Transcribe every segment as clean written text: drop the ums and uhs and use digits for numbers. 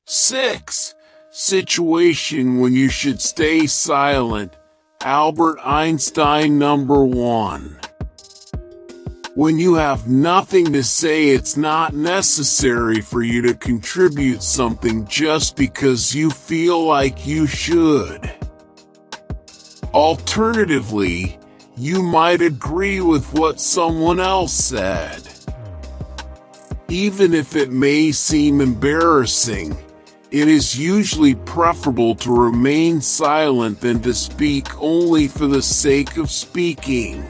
6. Situation when you should stay silent. Albert Einstein. Number 1. When you have nothing to say, it's not necessary for you to contribute something just because you feel like you should. Alternatively, you might agree with what someone else said. Even if it may seem embarrassing, it is usually preferable to remain silent than to speak only for the sake of speaking.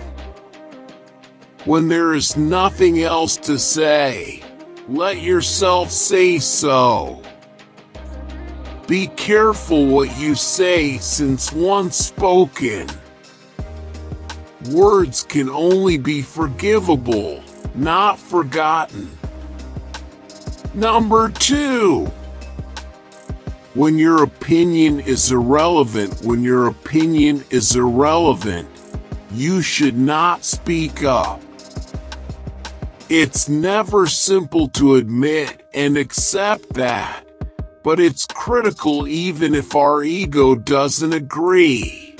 When there is nothing else to say, let yourself say so. Be careful what you say, since once spoken, words can only be forgivable, not forgotten. Number 2. When your opinion is irrelevant. When your opinion is irrelevant, you should not speak up. It's never simple to admit and accept that, but it's critical even if our ego doesn't agree.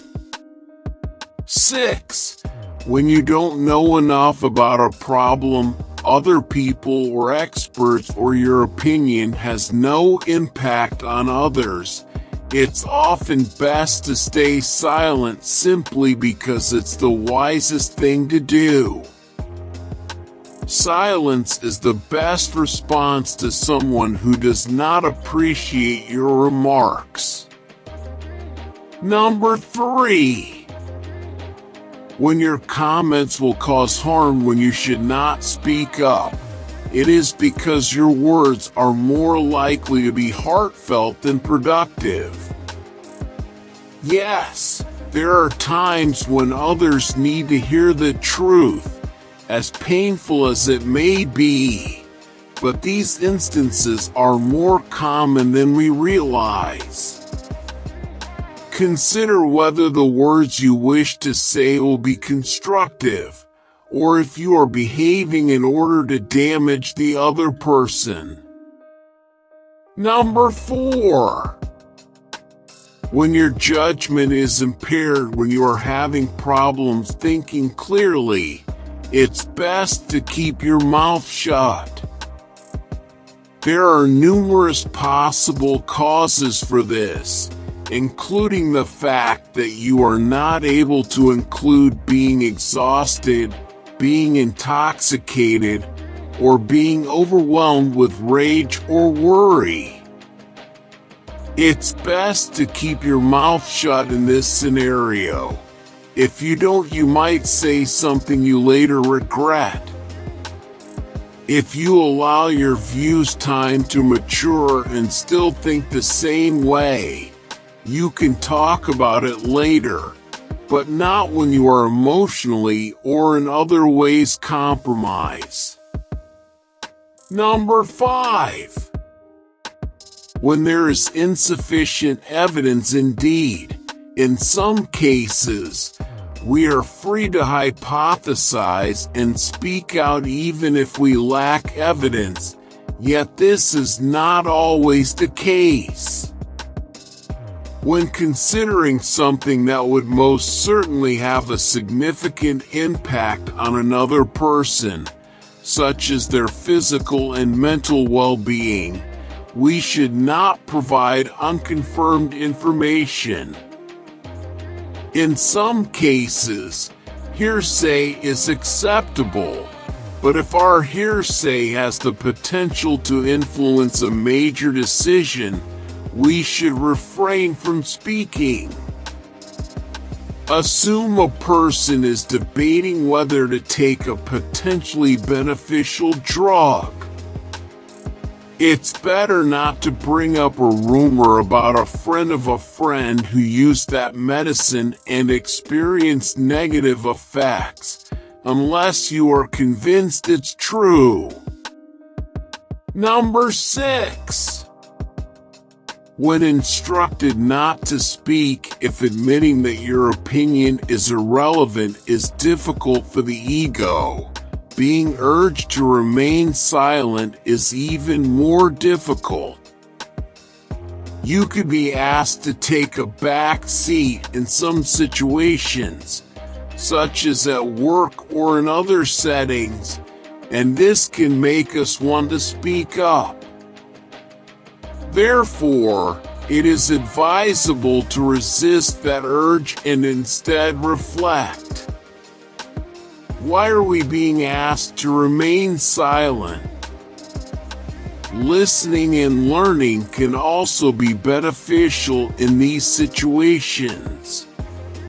6. When you don't know enough about a problem, other people or experts, or your opinion has no impact on others, it's often best to stay silent simply because it's the wisest thing to do. Silence is the best response to someone who does not appreciate your remarks. Number 3. When your comments will cause harm when you should not speak up, it is because your words are more likely to be heartfelt than productive. Yes, there are times when others need to hear the truth, as painful as it may be, but these instances are more common than we realize. Consider whether the words you wish to say will be constructive, or if you are behaving in order to damage the other person. Number 4. When your judgment is impaired. When you are having problems thinking clearly, it's best to keep your mouth shut. There are numerous possible causes for this, including the fact that you are not able to include being exhausted, being intoxicated, or being overwhelmed with rage or worry. It's best to keep your mouth shut in this scenario. If you don't, you might say something you later regret. If you allow your views time to mature and still think the same way, you can talk about it later, but not when you are emotionally or in other ways compromised. Number 5. When there is insufficient evidence. Indeed, in some cases, we are free to hypothesize and speak out even if we lack evidence, yet this is not always the case. When considering something that would most certainly have a significant impact on another person, such as their physical and mental well-being, we should not provide unconfirmed information. In some cases, hearsay is acceptable, but if our hearsay has the potential to influence a major decision, we should refrain from speaking. Assume a person is debating whether to take a potentially beneficial drug. It's better not to bring up a rumor about a friend of a friend who used that medicine and experienced negative effects, unless you are convinced it's true. Number 6. When instructed not to speak. If admitting that your opinion is irrelevant is difficult for the ego, being urged to remain silent is even more difficult. You could be asked to take a back seat in some situations, such as at work or in other settings, and this can make us want to speak up. Therefore, it is advisable to resist that urge and instead reflect. Why are we being asked to remain silent? Listening and learning can also be beneficial in these situations.